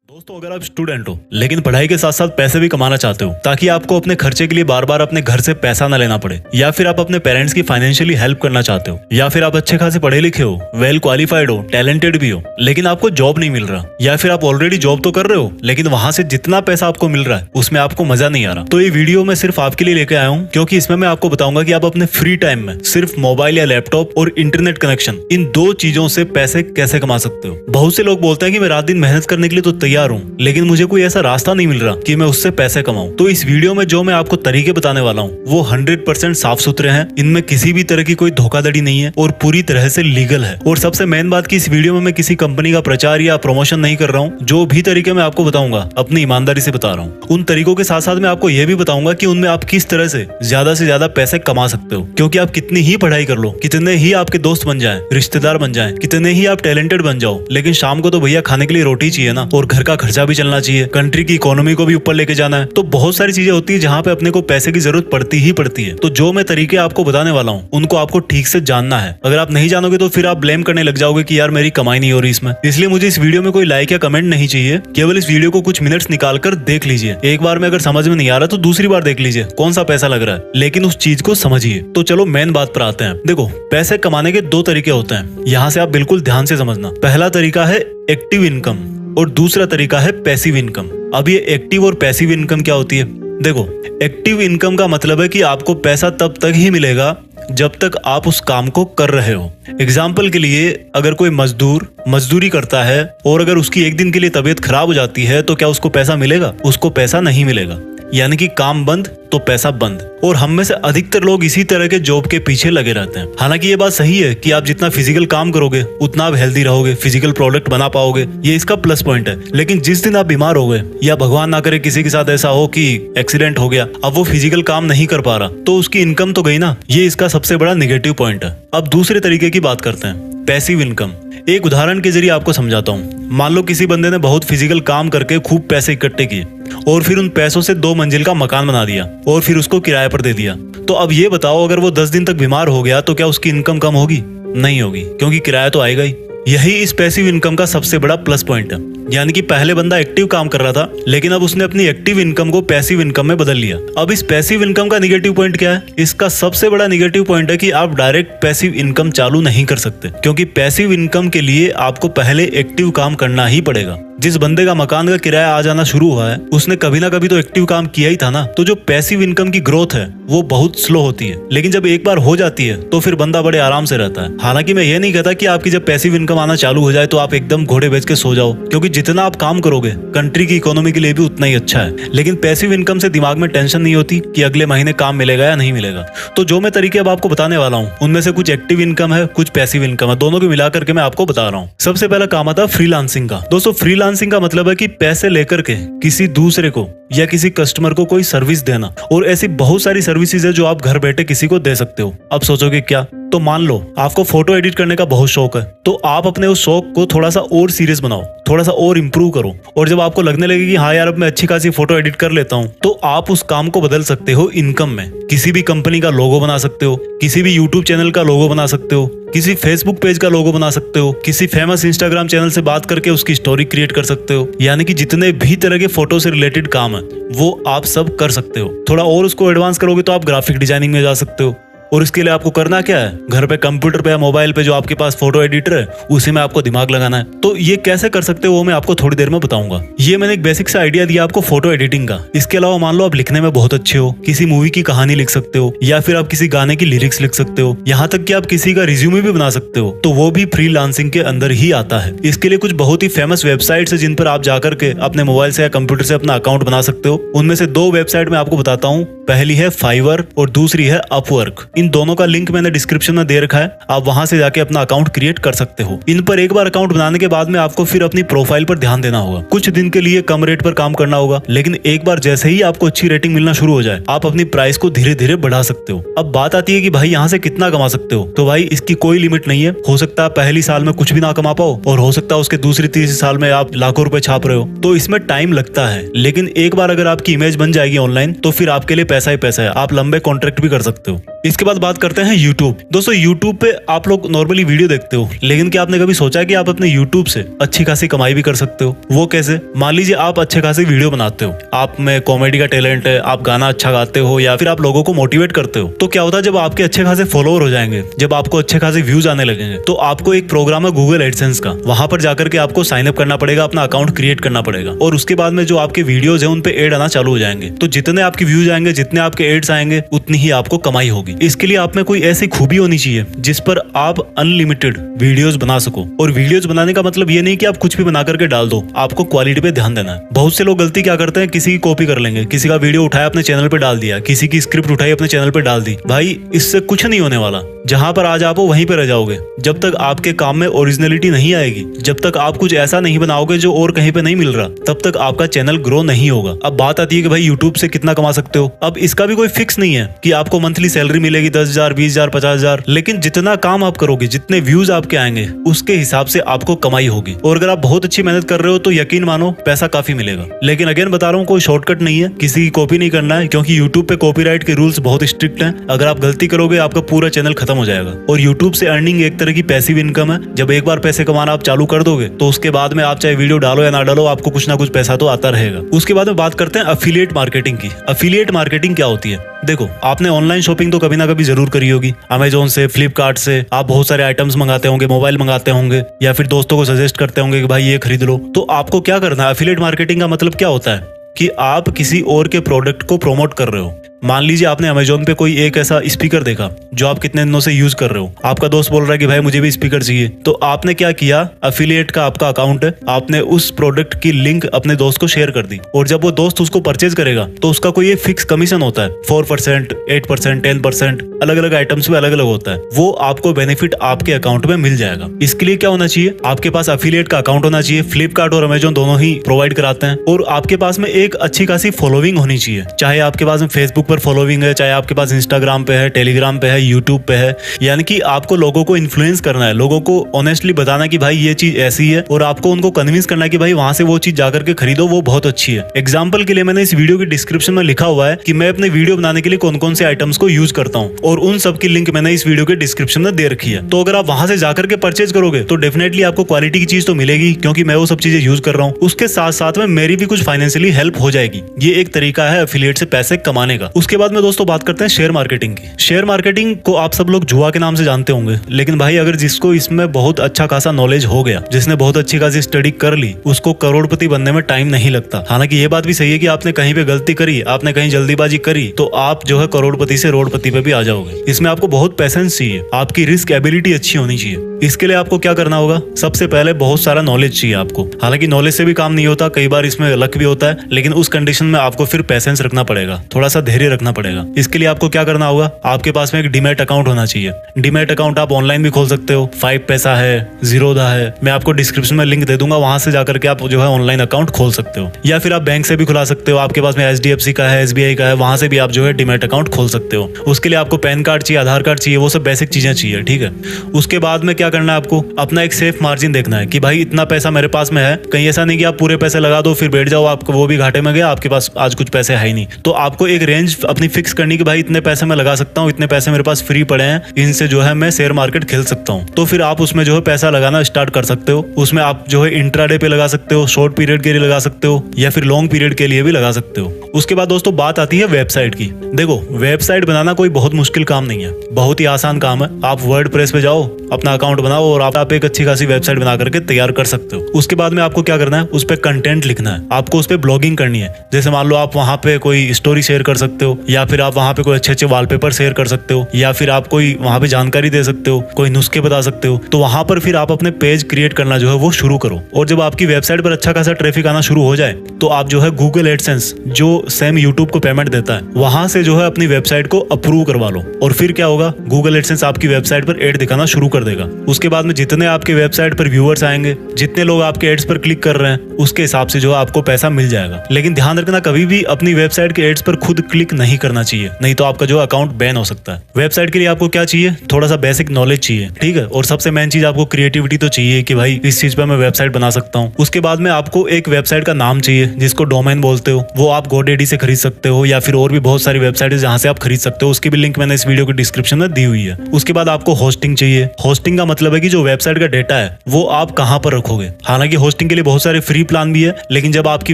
दोस्तों, अगर आप स्टूडेंट हो लेकिन पढ़ाई के साथ साथ पैसे भी कमाना चाहते हो ताकि आपको अपने खर्चे के लिए बार बार अपने घर से पैसा न लेना पड़े, या फिर आप अपने पेरेंट्स की फाइनेंशियली हेल्प करना चाहते हो, या फिर आप अच्छे खासे पढ़े लिखे हो, वेल क्वालिफाइड हो, टैलेंटेड भी हो, लेकिन आपको जॉब नहीं मिल रहा, या फिर आप ऑलरेडी जॉब तो कर रहे हो लेकिन वहां से जितना पैसा आपको मिल रहा है उसमें आपको मजा नहीं आ रहा, तो ये वीडियो मैं सिर्फ आपके लिए लेके आया हूँ क्योंकि इसमें मैं आपको बताऊंगा कि आप अपने फ्री टाइम में सिर्फ मोबाइल या लैपटॉप और इंटरनेट कनेक्शन, इन दो चीजों से पैसे कैसे कमा सकते हो। बहुत से लोग बोलते हैं कि मैं रात दिन मेहनत करने के लिए तो तैयार हूँ, लेकिन मुझे कोई ऐसा रास्ता नहीं मिल रहा कि मैं उससे पैसे कमाऊं। तो इस वीडियो में जो मैं आपको तरीके बताने वाला हूँ वो 100% साफ सुथरे हैं, इनमें किसी भी तरह की कोई धोखाधड़ी नहीं है और पूरी तरह से लीगल है। और सबसे मेन बात कि इस वीडियो में मैं किसी कंपनी का प्रचार या प्रमोशन नहीं कर रहा हूँ। जो भी तरीके मैं आपको बताऊंगा अपनी ईमानदारी से बता रहा हूँ। उन तरीकों के साथ साथ मैं आपको यह भी बताऊंगा कि उनमें आप किस तरह से ज्यादा पैसे कमा सकते हो, क्योंकि आप कितनी ही पढ़ाई कर लो, कितने ही आपके दोस्त बन जाएं, रिश्तेदार बन जाएं, कितने ही आप टैलेंटेड बन जाओ, लेकिन शाम को तो भैया खाने के लिए रोटी चाहिए ना, और घर का खर्चा भी चलना चाहिए, कंट्री की इकोनॉमी को भी ऊपर लेके जाना है। तो बहुत सारी चीजें होती है जहाँ पे अपने को पैसे की जरूरत पड़ती ही पड़ती है। तो जो मैं तरीके आपको बताने वाला हूँ उनको आपको ठीक से जानना है। अगर आप नहीं जानोगे तो फिर आप ब्लेम करने लग जाओगे कि यार मेरी कमाई नहीं हो रही इसमें। इसलिए मुझे इस वीडियो में कोई लाइक या कमेंट नहीं चाहिए, केवल इस वीडियो को कुछ मिनट्स निकाल कर देख लीजिए। एक बार में अगर समझ में नहीं आ रहा तो दूसरी बार देख लीजिए कौन सा पैसा लग रहा है, लेकिन उस चीज को समझिए। तो चलो मेन बात पर आते हैं। देखो, पैसे कमाने के दो तरीके होते हैं, यहाँ से आप बिल्कुल ध्यान से समझना। पहला तरीका है एक्टिव इनकम और दूसरा तरीका है पैसिव इनकम। अब ये एक्टिव और पैसिव इनकम क्या होती है? देखो, एक्टिव इनकम का मतलब है कि आपको पैसा तब तक ही मिलेगा जब तक आप उस काम को कर रहे हो। एग्जाम्पल के लिए, अगर कोई मजदूर मजदूरी करता है और अगर उसकी एक दिन के लिए तबीयत खराब हो जाती है तो क्या उसको पैसा मिलेगा? उसको पैसा नहीं मिलेगा। यानी कि काम बंद तो पैसा बंद। और हम में से अधिकतर लोग इसी तरह के जॉब के पीछे लगे रहते हैं। हालांकि ये बात सही है कि आप जितना फिजिकल काम करोगे उतना आप हेल्दी रहोगे, फिजिकल प्रोडक्ट बना पाओगे, ये इसका प्लस पॉइंट है। लेकिन जिस दिन आप बीमार हो गए या भगवान ना करे किसी के साथ ऐसा हो कि एक्सीडेंट हो गया, अब वो फिजिकल काम नहीं कर पा रहा, तो उसकी इनकम तो गई ना। ये इसका सबसे बड़ा नेगेटिव पॉइंट है। अब दूसरे तरीके की बात करते हैं, पैसिव इनकम। एक उदाहरण के जरिए आपको समझाता हूँ। मान लो किसी बंदे ने बहुत फिजिकल काम करके खूब पैसे इकट्ठे किए और फिर उन पैसों से 2 मंजिल का मकान बना दिया और फिर उसको किराए पर दे दिया। तो अब ये बताओ, अगर वो 10 दिन तक बीमार हो गया तो क्या उसकी इनकम कम होगी? नहीं होगी, क्योंकि किराया तो आएगा ही। यही इस पैसिव इनकम का सबसे बड़ा प्लस पॉइंट है। यानी कि पहले बंदा एक्टिव काम कर रहा था, लेकिन अब उसने अपनी एक्टिव इनकम को पैसिव इनकम में बदल लिया। अब इस पैसिव इनकम का निगेटिव पॉइंट क्या है? इसका सबसे बड़ा निगेटिव पॉइंट है कि आप डायरेक्ट पैसिव इनकम चालू नहीं कर सकते, क्योंकि पैसिव इनकम के लिए आपको पहले एक्टिव काम करना ही पड़ेगा। जिस बंदे का मकान का किराया आ जाना शुरू हुआ है उसने कभी ना कभी तो एक्टिव काम किया ही था ना। तो जो पैसिव इनकम की ग्रोथ है वो बहुत स्लो होती है, लेकिन जब एक बार हो जाती है तो फिर बंदा बड़े आराम से रहता है। हालांकि मैं ये नहीं कहता कि आपकी जब पैसिव इनकम आना चालू हो जाए तो आप एकदम घोड़े बेच के सो जाओ, क्योंकि जितना आप काम करोगे कंट्री की इकोनॉमी के लिए भी उतना ही अच्छा है। लेकिन पैसिव इनकम से दिमाग में टेंशन नहीं होती कि अगले महीने काम मिलेगा या नहीं मिलेगा। तो जो मैं तरीके अब आपको बताने वाला हूँ उनमें से कुछ एक्टिव इनकम है, कुछ पैसिव इनकम है, दोनों को मिलाकर के मैं आपको बता रहा हूँ। सबसे पहला काम आता है फ्रीलांसिंग का। दोस्तों, फ्रीलांसिंग का मतलब है कि पैसे लेकर के किसी दूसरे को या किसी कस्टमर को कोई सर्विस देना। और ऐसी बहुत सारी सर्विसेज है जो आप घर बैठे किसी को दे सकते हो। अब सोचोगे क्या? तो मान लो आपको फोटो एडिट करने का बहुत शौक है, तो आप अपने उस शौक को थोड़ा सा और सीरियस बनाओ, थोड़ा सा और इम्प्रूव करो, और जब आपको लगने लगे कि हाँ यार अब मैं अच्छी खासी फोटो एडिट कर लेता हूँ, तो आप उस काम को बदल सकते हो इनकम में। किसी भी कंपनी का लोगो बना सकते हो, किसी भी यूट्यूब चैनल का लोगो बना सकते हो, किसी फेसबुक पेज का लोगो बना सकते हो, किसी फेमस इंस्टाग्राम चैनल से बात करके उसकी स्टोरी क्रिएट कर सकते हो। यानी कि जितने भी तरह के फोटो से रिलेटेड काम है वो आप सब कर सकते हो। थोड़ा और उसको एडवांस करोगे तो आप ग्राफिक डिजाइनिंग में जा सकते हो। और इसके लिए आपको करना क्या है? घर पे कंप्यूटर पे या मोबाइल पे जो आपके पास फोटो एडिटर है उसी में आपको दिमाग लगाना है। तो ये कैसे कर सकते हो वो मैं आपको थोड़ी देर में बताऊंगा। ये मैंने एक बेसिक सा आइडिया दिया आपको फोटो एडिटिंग का। इसके अलावा मान लो आप लिखने में बहुत अच्छे हो, किसी मूवी की कहानी लिख सकते हो, या फिर आप किसी गाने की लिरिक्स लिख सकते हो, यहाँ तक कि आप किसी का रिज्यूमे भी बना सकते हो, तो वो भी फ्रीलांसिंग के अंदर ही आता है। इसके लिए कुछ बहुत ही फेमस वेबसाइट्स है जिन पर आप जाकर के अपने मोबाइल से या कंप्यूटर से अपना अकाउंट बना सकते हो। उनमें से 2 वेबसाइट मैं आपको बताता हूँ। पहली है फाइवर और दूसरी है अपवर्क। इन दोनों का लिंक मैंने डिस्क्रिप्शन में दे रखा है, आप वहां से जाके अपना अकाउंट क्रिएट कर सकते हो। इन पर एक बार अकाउंट बनाने के बाद में आपको फिर अपनी प्रोफाइल पर ध्यान देना होगा। कुछ दिन के लिए कम रेट पर काम करना होगा, लेकिन एक बार जैसे ही आपको अच्छी रेटिंग मिलना शुरू हो जाए आप अपनी प्राइस को धीरे धीरे बढ़ा सकते हो। अब बात आती है कि भाई यहाँ से कितना कमा सकते हो, तो भाई इसकी कोई लिमिट नहीं है। हो सकता है पहली साल में कुछ भी ना कमा पाओ और हो सकता है उसके दूसरी तीसरी साल में आप लाखों रुपए छाप रहे हो। तो इसमें टाइम लगता है, लेकिन एक बार अगर आपकी इमेज बन जाएगी ऑनलाइन तो फिर आपके लिए पैसा ही पैसा है। आप लंबे कॉन्ट्रैक्ट भी कर सकते हो। इसके बाद बात करते हैं यूट्यूब। दोस्तों यूट्यूब पे आप लोग नॉर्मली वीडियो देखते हो, लेकिन क्या आपने कभी सोचा है कि आप अपने यूट्यूब से अच्छी खासी कमाई भी कर सकते हो? वो कैसे? मान लीजिए आप अच्छे खासी वीडियो बनाते हो, आप में कॉमेडी का टैलेंट है, आप गाना अच्छा गाते हो या फिर आप लोगों को मोटिवेट करते हो, तो क्या होता है जब आपके अच्छे खासे फॉलोअर हो जाएंगे, जब आपको अच्छे खासे व्यूज आने लगेंगे, तो आपको एक प्रोग्राम है गूगल एडसेंस का, वहां पर जाकर के आपको साइन अप करना पड़ेगा, अपना अकाउंट क्रिएट करना पड़ेगा और उसके बाद में जो आपके वीडियोज है उन पे एड आना चालू हो जाएंगे। तो जितने आपके व्यूज आएंगे, जितने आपके एड्स आएंगे, उतनी ही आपको कमाई होगी। इसके लिए आप में कोई ऐसी खूबी होनी चाहिए जिस पर आप अनलिमिटेड वीडियोस बना सको। और वीडियोस बनाने का मतलब ये नहीं कि आप कुछ भी बना करके डाल दो, आपको क्वालिटी पे ध्यान देना है। बहुत से लोग गलती क्या करते हैं, किसी की कॉपी कर लेंगे, किसी का वीडियो उठाया अपने चैनल पे डाल दिया, किसी की स्क्रिप्ट उठाई अपने चैनल पे डाल दी। भाई इससे कुछ नहीं होने वाला, जहां पर आज आप हो वहीं पे रह जाओगे। जब तक आपके काम में ओरिजिनलिटी नहीं आएगी, जब तक आप कुछ ऐसा नहीं बनाओगे जो और कहीं पे नहीं मिल रहा, तब तक आपका चैनल ग्रो नहीं होगा। अब बात आती है कि भाई यूट्यूब से कितना कमा सकते हो। अब इसका भी कोई फिक्स नहीं है कि आपको मंथली सैलरी मिलेगी 10,000, 20,000, 50,000, लेकिन जितना काम आप करोगे, जितने व्यूज आपके आएंगे, उसके हिसाब से आपको कमाई होगी। और अगर आप बहुत अच्छी मेहनत कर रहे हो तो यकीन मानो पैसा काफी मिलेगा। लेकिन अगेन बता रहा हूँ, कोई शॉर्टकट नहीं है, किसी की कॉपी नहीं करना है, क्योंकि यूट्यूब पे कॉपीराइट के रूल्स बहुत स्ट्रिक्ट हैं। अगर आप गलती करोगे आपका पूरा चैनल खत्म हो जाएगा। और यूट्यूब से अर्निंग एक तरह की पैसिव इनकम है। जब एक बार पैसे कमाना आप चालू कर दोगे तो उसके बाद में आप चाहे वीडियो डालो या ना डालो, आपको कुछ ना कुछ पैसा तो आता रहेगा। उसके बाद में बात करते हैं अफिलिएट मार्केटिंग की। अफिलिएट मार्केटिंग क्या होती है? देखो, आपने ऑनलाइन शॉपिंग तो कभी ना कभी जरूर करी होगी। अमेजोन से, फ्लिपकार्ट से आप बहुत सारे आइटम्स मंगाते होंगे, मोबाइल मंगाते होंगे या फिर दोस्तों को सजेस्ट करते होंगे कि भाई ये खरीद लो। तो आपको क्या करना है? अफिलिएट मार्केटिंग का मतलब क्या होता है कि आप किसी और के प्रोडक्ट को प्रमोट कर रहे हो। मान लीजिए आपने अमेजोन पे कोई एक ऐसा स्पीकर देखा जो आप कितने दिनों से यूज कर रहे हो, आपका दोस्त बोल रहा है कि भाई मुझे भी स्पीकर चाहिए, तो आपने क्या किया? अफिलिएट का आपका अकाउंट है, आपने उस प्रोडक्ट की लिंक अपने दोस्त को शेयर कर दी और जब वो दोस्त उसको परचेज करेगा तो उसका कोई एक फिक्स कमीशन होता है, 4%, 8%, 10%, अलग अलग आइटम्स पे अलग अलग होता है। वो आपको बेनिफिट आपके अकाउंट में मिल जाएगा। इसके लिए क्या होना चाहिए? आपके पास अफिलिएट का अकाउंट होना चाहिए। फ्लिपकार्ट और अमेजोन दोनों ही प्रोवाइड कराते हैं। और आपके पास में एक अच्छी खासी फॉलोइंग होनी चाहिए, चाहे आपके पास में फेसबुक पर फॉलोइंग है, चाहे आपके पास इंस्टाग्राम पे है, टेलीग्राम पे है, यूट्यूब पे है। यानी कि आपको लोगों को इन्फ्लुएंस करना है, लोगों को ऑनेस्टली बताना कि भाई ये चीज ऐसी है और आपको उनको कन्विंस करना है कि भाई वहां से वो चीज जाकर के खरीदो, वो बहुत अच्छी है। एग्जाम्पल के लिए मैंने इस वीडियो की डिस्क्रिप्शन में लिखा हुआ है कि मैं अपने वीडियो बनाने के लिए कौन कौन से आइटम्स को यूज करता हूँ और उन सब की लिंक मैंने इस वीडियो के डिस्क्रिप्शन में दे रखी है। तो अगर आप वहां से जाकर के परचेज करोगे तो डेफिनेटली आपको क्वालिटी की चीज तो मिलेगी, क्योंकि मैं वो सब चीजें यूज कर रहा हूँ। उसके साथ साथ में मेरी भी कुछ फाइनेंशियली हेल्प हो जाएगी। ये एक तरीका है एफिलिएट से पैसे कमाने का। उसके बाद में दोस्तों बात करते हैं शेयर मार्केटिंग की। शेयर मार्केटिंग को आप सब लोग जुआ के नाम से जानते होंगे, लेकिन भाई अगर जिसको इसमें बहुत अच्छा खासा नॉलेज हो गया, जिसने बहुत अच्छी खासी स्टडी कर ली, उसको करोड़पति बनने में टाइम नहीं लगता। हालांकि ये बात भी सही है कि आपने कहीं पे गलती करी, आपने कहीं जल्दीबाजी करी, तो आप जो है करोड़पति से रोडपति पे भी आ जाओगे। इसमें आपको बहुत पेशेंस चाहिए, आपकी रिस्क एबिलिटी अच्छी होनी चाहिए। इसके लिए आपको क्या करना होगा? सबसे पहले बहुत सारा नॉलेज चाहिए आपको। हालांकि नॉलेज से भी काम नहीं होता, कई बार इसमें लक भी होता है, लेकिन उस कंडीशन में आपको फिर पेशेंस रखना पड़ेगा, थोड़ा सा धैर्य रखना पड़ेगा। इसके लिए आपको क्या करना होगा? आपके पास में एक डीमैट अकाउंट होना चाहिए। डीमैट अकाउंट आप ऑनलाइन भी खोल सकते हो, 5 पैसा है, ज़ीरोधा है, मैं आपको डिस्क्रिप्शन में लिंक दे दूंगा, वहां से जाकर के आप जो है ऑनलाइन अकाउंट खोल सकते हो। या फिर आप बैंक से भी खुला सकते हो, आपके पास में HDFC का है, SBI का है, वहां से भी आप जो है डीमैट अकाउंट खोल सकते हो। उसके लिए आपको पैन कार्ड चाहिए, आधार कार्ड चाहिए, वो सब बेसिक चीजें चाहिए, ठीक है। उसके बाद में क्या करना है? आपको अपना एक सेफ मार्जिन देखना है कि भाई इतना पैसा मेरे पास में है। कहीं ऐसा नहीं कि आप पूरे पैसे लगा दो फिर बैठ जाओ, आपको वो भी घाटे में गया, आपके पास आज कुछ पैसे है ही नहीं। तो आपको एक रेंज अपनी फिक्स करनी कि भाई इतने पैसे मैं लगा सकता हूँ, इतने पैसे मेरे पास फ्री पड़े हैं, इनसे जो है मैं शेयर मार्केट खेल सकता हूँ। तो फिर आप उसमें जो है पैसा लगाना स्टार्ट कर सकते हो। उसमें आप जो है इंट्राडे पे लगा सकते हो, शॉर्ट पीरियड के लिए लगा सकते हो, या फिर लॉन्ग पीरियड के लिए भी लगा सकते हो। उसके बाद दोस्तों बात आती है वेबसाइट की। देखो, वेबसाइट बनाना कोई बहुत मुश्किल काम नहीं है, बहुत ही आसान काम है। आप वर्डप्रेस पे जाओ, अपना अकाउंट बनाओ और आप एक अच्छी खासी वेबसाइट बना करके तैयार कर सकते हो। उसके बाद में आपको क्या करना है? उस पे कंटेंट लिखना है, आपको उस पे ब्लॉगिंग करनी है। जैसे मान लो आप वहां पे कोई स्टोरी शेयर कर सकते हो, या फिर आप वहां पे कोई अच्छे अच्छे वॉलपेपर शेयर कर सकते हो, या फिर आप कोई वहां पे जानकारी दे सकते हो, कोई नुस्खे बता सकते हो। तो वहां पर फिर आप अपने पेज क्रिएट करना जो है वो शुरू करो। और जब आपकी वेबसाइट पर अच्छा खासा ट्रैफिक आना शुरू हो जाए तो आप जो है गूगल एडसेंस, जो सेम यूट्यूब को पेमेंट देता है, वहां से जो है अपनी वेबसाइट को अप्रूव करवा लो। और फिर क्या होगा? गूगल एडसेंस आपकी वेबसाइट पर एड दिखाना शुरू कर देगा। उसके बाद में जितने आपके वेबसाइट पर व्यूअर्स आएंगे, जितने लोग आपके एड्स पर क्लिक कर रहे हैं, उसके हिसाब से जो है आपको पैसा मिल जाएगा। लेकिन ध्यान रखना, कभी भी अपनी वेबसाइट के एड्स पर खुद क्लिक नहीं करना चाहिए, नहीं तो आपका जो अकाउंट बैन हो सकता है। वेबसाइट के लिए आपको क्या चाहिए? थोड़ा सा बेसिक नॉलेज चाहिए, ठीक है। और सबसे मेन चीज आपको क्रिएटिविटी तो चाहिए कि भाई इस चीज पर मैं वेबसाइट बना सकता हूँ। उसके बाद में आपको एक वेबसाइट का नाम चाहिए, जिसको डोमेन बोलते हो, वो आप GoDaddy से खरीद सकते हो, या फिर और भी बहुत सारी वेबसाइट है जहाँ से आप खरीद सकते हो। उसकी भी लिंक मैंने इस वीडियो के डिस्क्रिप्शन में दी हुई है। उसके बाद आपको होस्टिंग चाहिए। होस्टिंग का मतलब है कि जो वेबसाइट का डेटा है वो आप कहाँ पर रखोगे। हालांकि होस्टिंग के लिए बहुत सारे फ्री प्लान भी है, लेकिन जब आपकी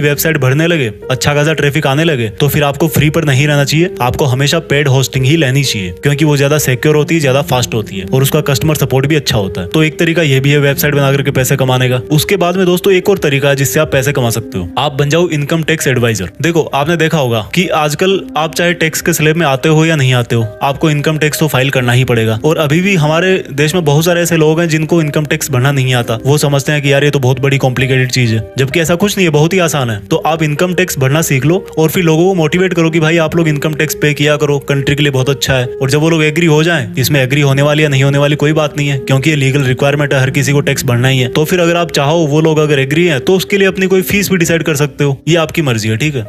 वेबसाइट बढ़ने लगे, अच्छा खासा ट्रैफिक आने लगे, तो फिर आपको फ्री पर नहीं रहना चाहिए। आपको हमेशा पेड होस्टिंग ही लेनी चाहिए, क्योंकि वो ज्यादा सिक्योर होती है, ज्यादा फास्ट होती है और उसका कस्टमर सपोर्ट भी अच्छा होता है। तो एक तरीका ये भी है वेबसाइट बना करके पैसे कमाने का। उसके बाद में दोस्तों एक और तरीका है जिससे आप पैसे कमा सकते हो। आप बन जाओ इनकम टैक्स एडवाइजर। देखो, आपने देखा होगा कि आजकल आप चाहे टैक्स के स्लैब में आते हो या नहीं आते हो, आपको इनकम टैक्स तो फाइल करना ही पड़ेगा। और अभी भी हमारे देश में बहुत सारे ऐसे लोग हैं जिनको इनकम टैक्स भरना नहीं आता। वो समझते हैं कि यार ये तो बहुत बड़ी कॉम्प्लिकेटेड चीज है, जबकि ऐसा कुछ नहीं है, बहुत ही आसान है। तो आप इनकम टैक्स भरना सीख लो और फिर लोगों को मोटिवेट करो कि भाई आप लोग इनकम टैक्स पे किया करो, कंट्री के लिए बहुत अच्छा है। और जब वो लोग एग्री हो जाएं, इसमें एग्री होने वाली या नहीं होने वाली कोई बात नहीं है, क्योंकि ये लीगल रिक्वायरमेंट है, हर किसी को टैक्स भरना ही है। तो फिर अगर आप चाहो, वो लोग अगर एग्री है, तो उसके लिए अपनी कोई फीस भी डिसाइड कर सकते हो। ये आपकी मर्जी है, ठीक है।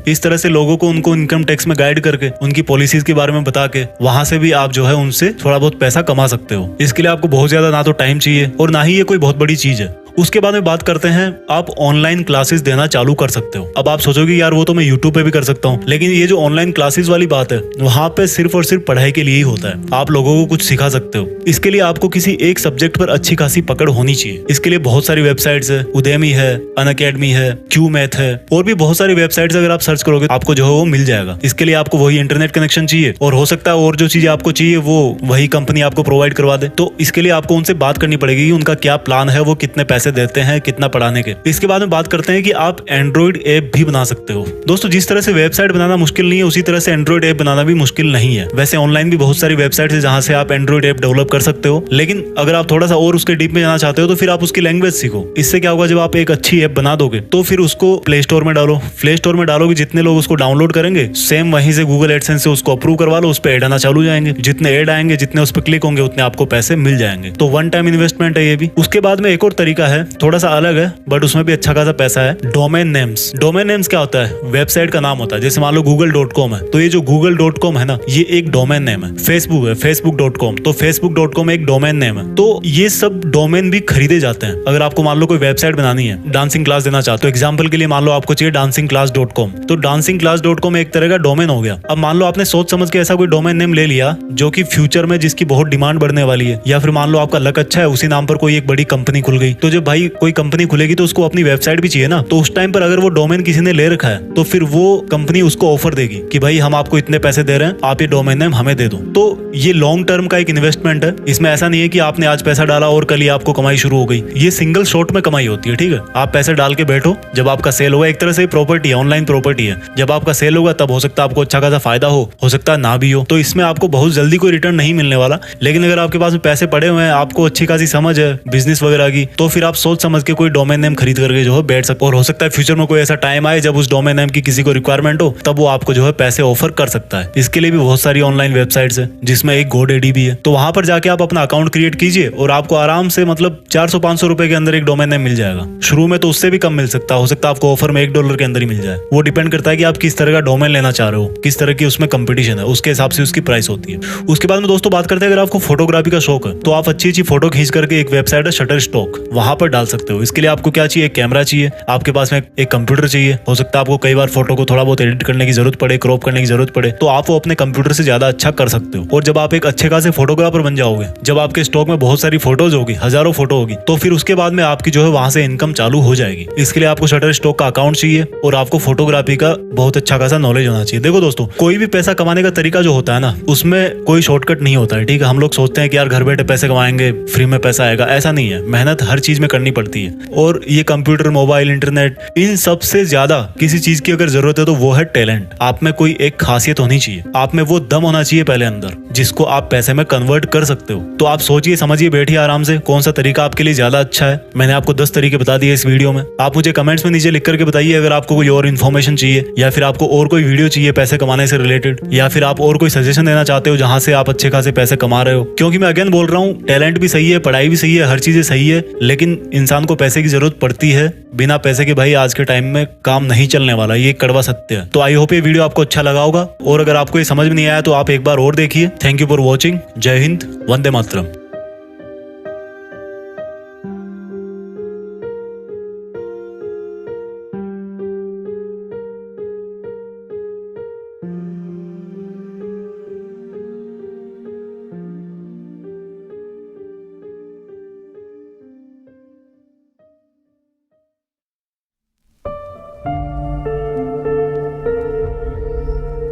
इस तरह से लोगों को उनको इनकम टैक्स में गाइड करके, उनकी पॉलिसीज के बारे में बता के, वहां से भी आप जो है उनसे थोड़ा बहुत पैसा कमा सकते हो। इसके लिए आपको बहुत ज्यादा ना तो टाइम चाहिए और ना ही ये कोई बहुत बड़ी चीज है। उसके बाद में बात करते हैं, आप ऑनलाइन क्लासेस देना चालू कर सकते हो। अब आप सोचोगे यार वो तो मैं यूट्यूब पे भी कर सकता हूँ, लेकिन ये जो ऑनलाइन क्लासेस वाली बात है, वहाँ पे सिर्फ और सिर्फ पढ़ाई के लिए ही होता है। आप लोगों को कुछ सिखा सकते हो। इसके लिए आपको किसी एक सब्जेक्ट पर अच्छी खासी पकड़ होनी चाहिए। इसके लिए बहुत सारी वेबसाइट्स है, उदेमी है, अनअकैडमी है, क्यू मैथ है, और भी बहुत सारी वेबसाइट्स अगर आप सर्च करोगे आपको जो है वो मिल जाएगा। इसके लिए आपको वही इंटरनेट कनेक्शन चाहिए, और हो सकता है और जो चीजें आपको चाहिए वो वही कंपनी आपको प्रोवाइड करवा दे। तो इसके लिए आपको उनसे बात करनी पड़ेगी कि उनका क्या प्लान है, वो कितने पैसे देते हैं, कितना पढ़ाने के। इसके बाद में बात करते हैं कि आप एंड्रॉइड ऐप भी बना सकते हो। दोस्तों, जिस तरह से वेबसाइट बनाना मुश्किल नहीं है, उसी तरह से एंड्रॉइड ऐप बनाना भी मुश्किल नहीं है। वैसे ऑनलाइन भी बहुत सारी वेबसाइट है जहां से आप एंड्रॉइड ऐप डेवलप कर सकते हो, लेकिन अगर आप थोड़ा सा और उसके डीप में जाना चाहते हो तो फिर आप उसकी लैंग्वेज सीखो। इससे क्या होगा, जब आप एक अच्छी ऐप बना दोगे तो फिर उसको प्ले स्टोर में डालो। प्ले स्टोर में डालोगे, जितने लोग उसको डाउनलोड करेंगे, सेम वहीं से गूगल एडसेंस से उसको अप्रूव करवा लो, उस पर ऐड आना चालू हो जाएंगे। जितने ऐड आएंगे, जितने उस पर क्लिक होंगे, उतने आपको पैसे मिल जाएंगे। तो वन टाइम इन्वेस्टमेंट है ये भी। उसके बाद में एक और तरीका है, थोड़ा सा अलग है बट उसमें भी अच्छा खासा पैसा है। Domain names. डोमेन नेम्स क्या होता है? वेबसाइट का नाम होता है। जैसे मान लो google.com है, तो ये जो google.com है ना, ये एक डोमेन नेम है। फेसबुक है, facebook.com, तो facebook.com एक डोमेन नेम है। तो ये सब डोमेन भी खरीदे जाते हैं। अगर आपको मान लो कोई वेबसाइट बनानी है, डांसिंग क्लास देना चाहते हो, एग्जाम्पल के लिए मान लो आपको चाहिए dancingclass.com, तो dancingclass.com एक तरह का डोमेन हो गया। अब मान लो आपने सोच समझ के ऐसा कोई डोमेन नेम ले लिया जो कि फ्यूचर में जिसकी बहुत डिमांड बढ़ने वाली है, या फिर मान लो आपका लक अच्छा है, उसी नाम पर कोई एक बड़ी कंपनी खुल गई। तो जब भाई कोई कंपनी खुलेगी तो उसको अपनी वेबसाइट भी चाहिए ना, तो उस टाइम पर अगर वो डोमेन किसी ने ले रखा है तो फिर वो कंपनी उसको ऑफर देगी कि भाई हम आपको इतने पैसे दे रहे हैं, आप ये डोमेन नेम हमें दे दो। तो ये लॉन्ग टर्म का एक इन्वेस्टमेंट है। इसमें ऐसा नहीं है कि आपने आज पैसा डाला और कल ही आपको कमाई शुरू हो गई। ये सिंगल शॉट में कमाई होती है, ठीक है। आप पैसे डाल के बैठो, जब आपका सेल होगा, एक तरह से प्रॉपर्टी है, ऑनलाइन प्रॉपर्टी है। जब आपका सेल होगा तब हो सकता है आपको अच्छा खासा फायदा हो सकता है ना भी हो। तो इसमें आपको बहुत जल्दी कोई रिटर्न नहीं मिलने वाला, लेकिन अगर आपके पास में पैसे पड़े हुए हैं, आपको अच्छी खासी समझ है बिजनेस वगैरह की, तो फिर आप सोच समझ के कोई डोमेन नेम खरीद करके जो है बैठ सकते हो। और हो सकता है फ्यूचर में कोई ऐसा टाइम आए जब उस डोमेन नेम की किसी को रिक्वायरमेंट हो, तब वो आपको जो है पैसे ऑफर कर सकता है। इसके लिए भी बहुत सारी ऑनलाइन वेबसाइट्स है, जिसमें एक GoDaddy भी है। तो वहां पर जाके आप अपना अकाउंट क्रिएट कीजिए और आपको आराम से मतलब 400-500 रुपए के अंदर एक डोमेन नेम मिल जाएगा। शुरू में तो उससे भी कम मिल सकता है, हो सकता है आपको ऑफर में $1 के अंदर ही मिल जाए। वो डिपेंड करता है कि आप किस तरह का डोमेन लेना चाह रहे हो, किस तरह की उसमें कंपटीशन है, उसके हिसाब से उसकी प्राइस होती है। उसके बाद में दोस्तों बात करते हैं, अगर आपको फोटोग्राफी का शौक है तो आप अच्छी अच्छी फोटो खींच करके एक वेबसाइट है शटरस्टॉक, वहां पर डाल सकते हो। इसके लिए आपको क्या चाहिए? एक कैमरा चाहिए, आपके पास में एक कंप्यूटर चाहिए। हो सकता है आपको कई बार फोटो को थोड़ा बहुत एडिट करने की जरूरत पड़े, क्रॉप करने की जरूरत पड़े, तो आप वो अपने कंप्यूटर से ज्यादा अच्छा कर सकते हो। और जब आप एक अच्छे खासे फोटोग्राफर बन जाओगे, जब आपके स्टॉक में बहुत सारी फोटोज होगी, हजारों फोटो होगी, तो फिर उसके बाद में आपकी जो है वहां से इनकम चालू हो जाएगी। इसके लिए आपको शटरस्टॉक का अकाउंट चाहिए और आपको फोटोग्राफी का बहुत अच्छा खासा नॉलेज होना चाहिए। देखो दोस्तों, कोई भी पैसा कमाने का तरीका जो होता है ना, उसमें कोई शॉर्टकट नहीं होता है, ठीक है। हम लोग सोचते हैं कि यार घर बैठे पैसे कमाएंगे, फ्री में पैसा आएगा, ऐसा नहीं है। मेहनत हर चीज में करनी पड़ती है। और ये कंप्यूटर, मोबाइल, इंटरनेट, इन सबसे ज्यादा किसी चीज की अगर जरूरत है तो वो है टैलेंट। आप में कोई एक खासियत होनी चाहिए, आप में वो दम होना चाहिए पहले अंदर, जिसको आप पैसे में कन्वर्ट कर सकते हो। तो आप सोचिए समझिए, बैठिए आराम से, कौन सा तरीका आपके लिए ज्यादा अच्छा है। मैंने आपको 10 तरीके बता दिए इस वीडियो में। आप मुझे कमेंट्स में नीचे लिख करके बताइए अगर आपको कोई और इन्फॉर्मेशन चाहिए, या फिर आपको और कोई वीडियो चाहिए पैसे कमाने से रिलेटेड, या फिर आप और कोई सजेशन देना चाहते हो जहां से आप अच्छे खासे पैसे कमा रहे हो। क्योंकि मैं अगेन बोल रहा हूँ, टैलेंट भी सही है, पढ़ाई भी सही है, हर चीजें सही है, लेकिन इंसान को पैसे की जरूरत पड़ती है। बिना पैसे के भाई आज के टाइम में काम नहीं चलने वाला, ये कड़वा सत्य है। तो आई होप ये वीडियो आपको अच्छा लगा होगा, और अगर आपको ये समझ में नहीं आया तो आप एक बार और देखिए। Thank you for watching. जय हिंद, वंदे मातरम।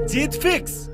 जीत फिक्स।